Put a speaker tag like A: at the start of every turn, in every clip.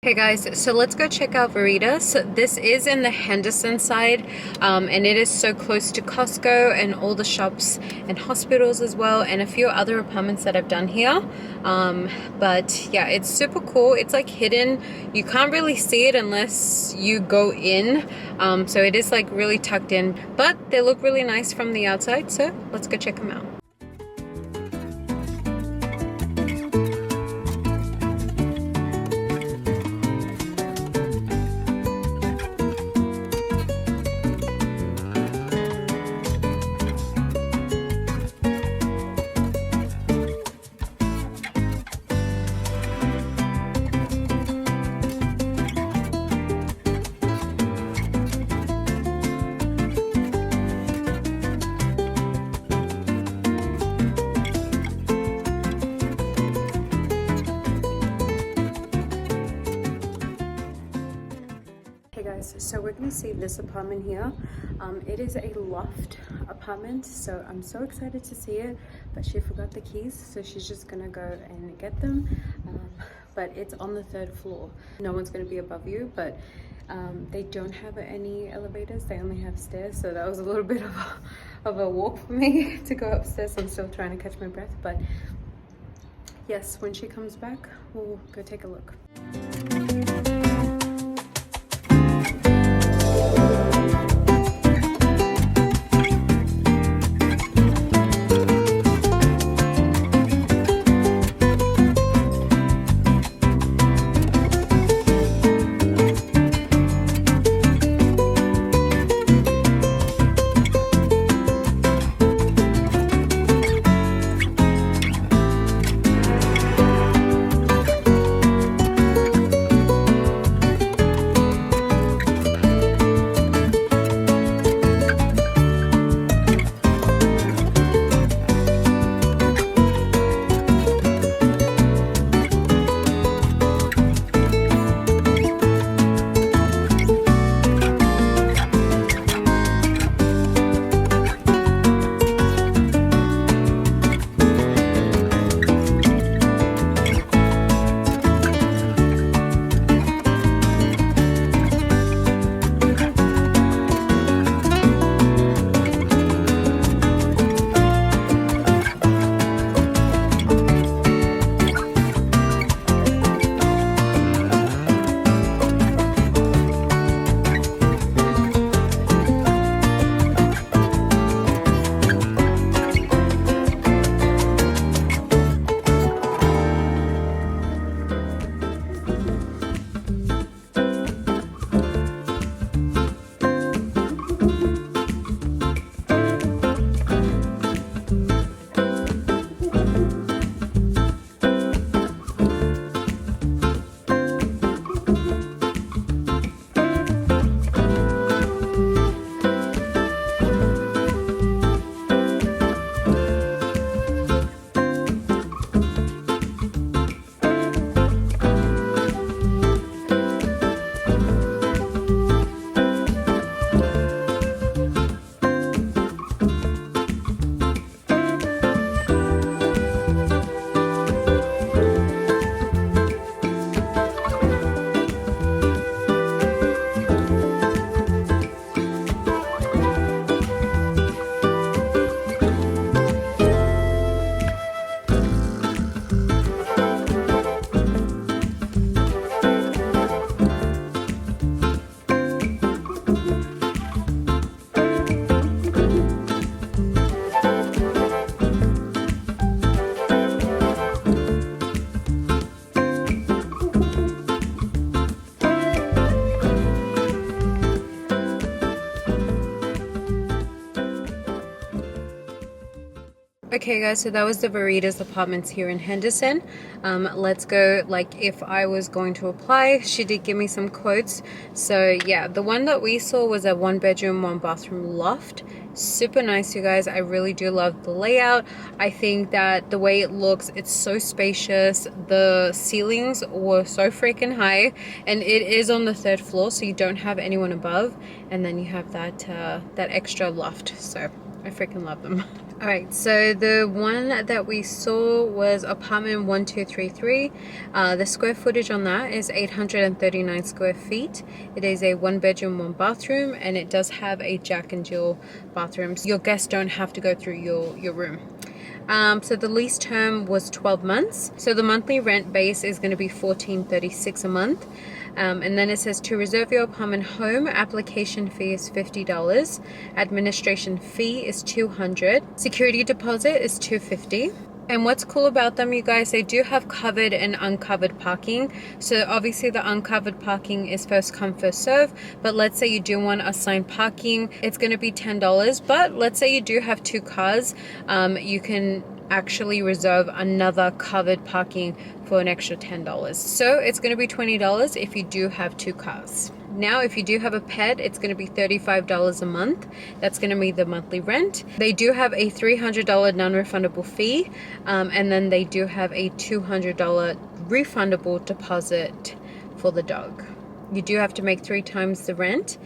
A: Hey guys, so let's go check out Verita. So this is in the Henderson side, and it is so close to Costco and all the shops and hospitals as well, and a few other apartments that I've done here. But yeah, it's super cool. It's like hidden. You can't really see it unless you go in. So it is like really tucked in, but they look really nice from the outside. So let's go check them out. So we're gonna see this apartment here. It is a loft apartment, so I'm so excited to see it, but she forgot the keys, so she's just gonna go and get them. But it's on the 3rd floor. No one's gonna be above you, but they don't have any elevators, they only have stairs, so that was a little bit of a walk for me to go upstairs. I'm still trying to catch my breath, but yes, when she comes back, we'll go take a look. Okay guys, so that was the Veritas Apartments here in Henderson. Let's go, like if I was going to apply, she did give me some quotes. So yeah, the one that we saw was a 1-bedroom, 1-bathroom loft. Super nice, you guys. I really do love the layout. I think that the way it looks, it's so spacious. The ceilings were so freaking high, and it is on the 3rd floor, so you don't have anyone above, and then you have that that extra loft. So I freaking love them. Alright, so the one that we saw was apartment 1233. The square footage on that is 839 square feet. It is a 1 bedroom, 1 bathroom, and it does have a Jack and Jill bathroom. So your guests don't have to go through your room. So the lease term was 12 months. So the monthly rent base is going to be $14.36 a month. And then it says to reserve your apartment home, application fee is $50. Administration fee is $200. Security deposit is $250. And what's cool about them, you guys, they do have covered and uncovered parking. So obviously the uncovered parking is first come, first serve. But let's say you do want assigned parking, it's going to be $10. But let's say you do have 2 cars, you can actually reserve another covered parking for an extra $10. So it's going to be $20 if you do have 2 cars. Now, if you do have a pet, it's going to be $35 a month. That's going to be the monthly rent. They do have a $300 non-refundable fee, and then they do have a $200 refundable deposit for the dog. You do have to make 3 times the rent.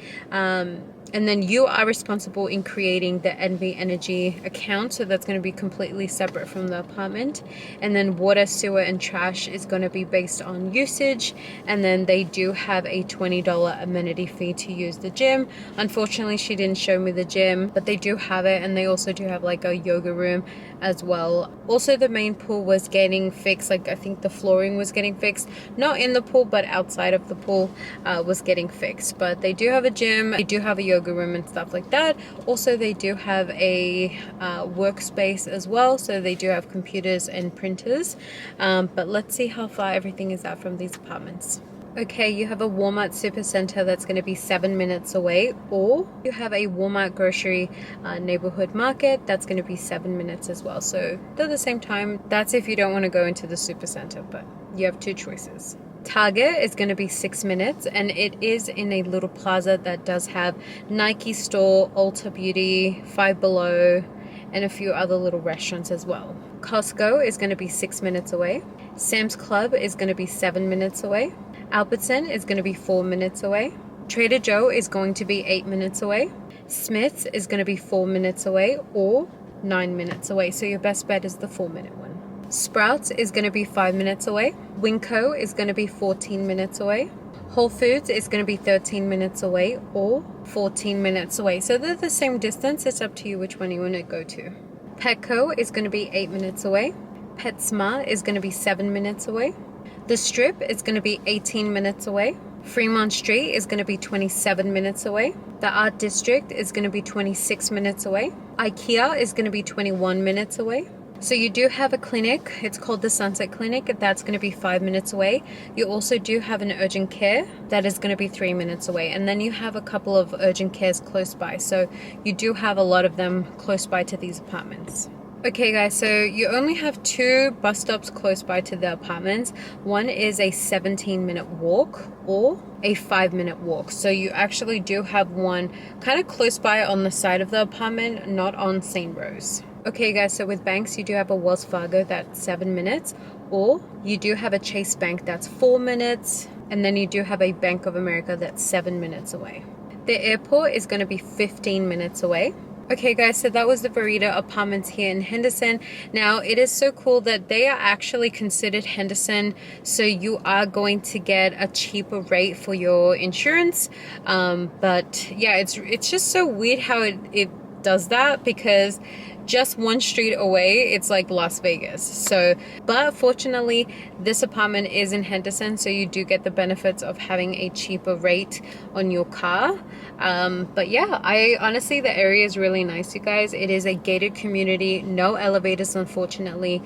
A: And then you are responsible in creating the NV Energy account. So that's going to be completely separate from the apartment. And then water, sewer, and trash is going to be based on usage. And then they do have a $20 amenity fee to use the gym. Unfortunately, she didn't show me the gym, but they do have it. And they also do have like a yoga room as well. Also, the main pool was getting fixed. Like I think the flooring was getting fixed. Not in the pool, but outside of the pool was getting fixed. But they do have a gym. They do have a yoga room and stuff like that. Also, they do have a workspace as well, so they do have computers and printers. But let's see how far everything is out from these apartments. Okay, you have a Walmart Supercenter that's going to be 7 minutes away, or you have a Walmart grocery neighborhood market that's going to be 7 minutes as well. So they're the same time. That's if you don't want to go into the Supercenter, but you have 2 choices. Target is going to be 6 minutes, and it is in a little plaza that does have Nike store, Ulta Beauty, Five Below, and a few other little restaurants as well. Costco is going to be 6 minutes away. Sam's Club is going to be 7 minutes away. Albertson is going to be 4 minutes away. Trader Joe is going to be 8 minutes away. Smith's is going to be 4 minutes away or 9 minutes away. So your best bet is the 4-minute one. Sprouts is going to be 5 minutes away. Winco is going to be 14 minutes away. Whole Foods is going to be 13 minutes away or 14 minutes away. So they're the same distance. It's up to you which one you want to go to. Petco is going to be 8 minutes away. PetSmart is going to be 7 minutes away. The Strip is going to be 18 minutes away. Fremont Street is going to be 27 minutes away. The Art District is going to be 26 minutes away. IKEA is going to be 21 minutes away. So you do have a clinic. It's called the Sunset Clinic. That's going to be 5 minutes away. You also do have an urgent care that is going to be 3 minutes away. And then you have a couple of urgent cares close by. So you do have a lot of them close by to these apartments. Okay guys, so you only have 2 bus stops close by to the apartments. One is a 17-minute walk or a 5-minute walk. So you actually do have one kind of close by on the side of the apartment, not on St. Rose. Okay guys, so with banks, you do have a Wells Fargo that's 7 minutes, or you do have a Chase Bank that's 4 minutes, and then you do have a Bank of America that's 7 minutes away. The airport is going to be 15 minutes away. Okay guys, so that was the Verita Apartments here in Henderson. Now, it is so cool that they are actually considered Henderson, so you are going to get a cheaper rate for your insurance. But yeah, it's just so weird how it does that, because just one street away, it's like Las Vegas. So, but fortunately, this apartment is in Henderson, so you do get the benefits of having a cheaper rate on your car. But yeah, I honestly, the area is really nice, you guys. It is a gated community, no elevators, unfortunately.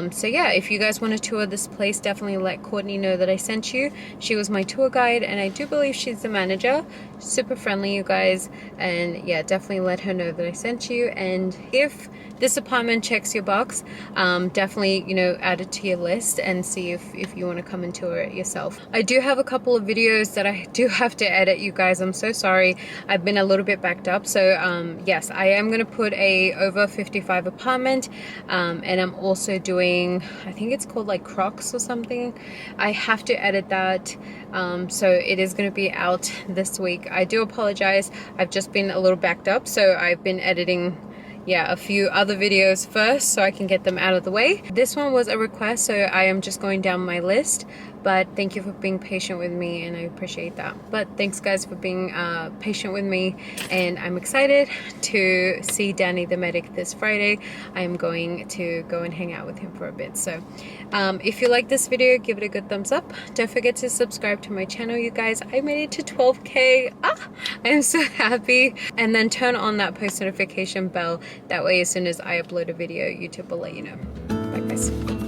A: So yeah, if you guys want to tour this place, definitely let Courtney know that I sent you. She was my tour guide, and I do believe she's the manager. Super friendly, you guys. And yeah, definitely let her know that I sent you. And if this apartment checks your box, definitely, you know, add it to your list and see if you want to come and tour it yourself. I do have a couple of videos that I do have to edit, you guys. I'm so sorry. I've been a little bit backed up. So yes, I am going to put a over 55 apartment, and I'm also doing, I think it's called like Crocs or something. I have to edit that. So it is going to be out this week. I do apologize. I've just been a little backed up, so I've been editing, yeah, a few other videos first so I can get them out of the way. This one was a request, so I am just going down my list, but thank you for being patient with me and I appreciate that. But thanks guys for being patient with me, and I'm excited to see Danny the medic this Friday. I am going to go and hang out with him for a bit. So if you like this video, give it a good thumbs up. Don't forget to subscribe to my channel, you guys. I made it to 12K. I am so happy. And then turn on that post notification bell. That way as soon as I upload a video, YouTube will let you know. Bye guys.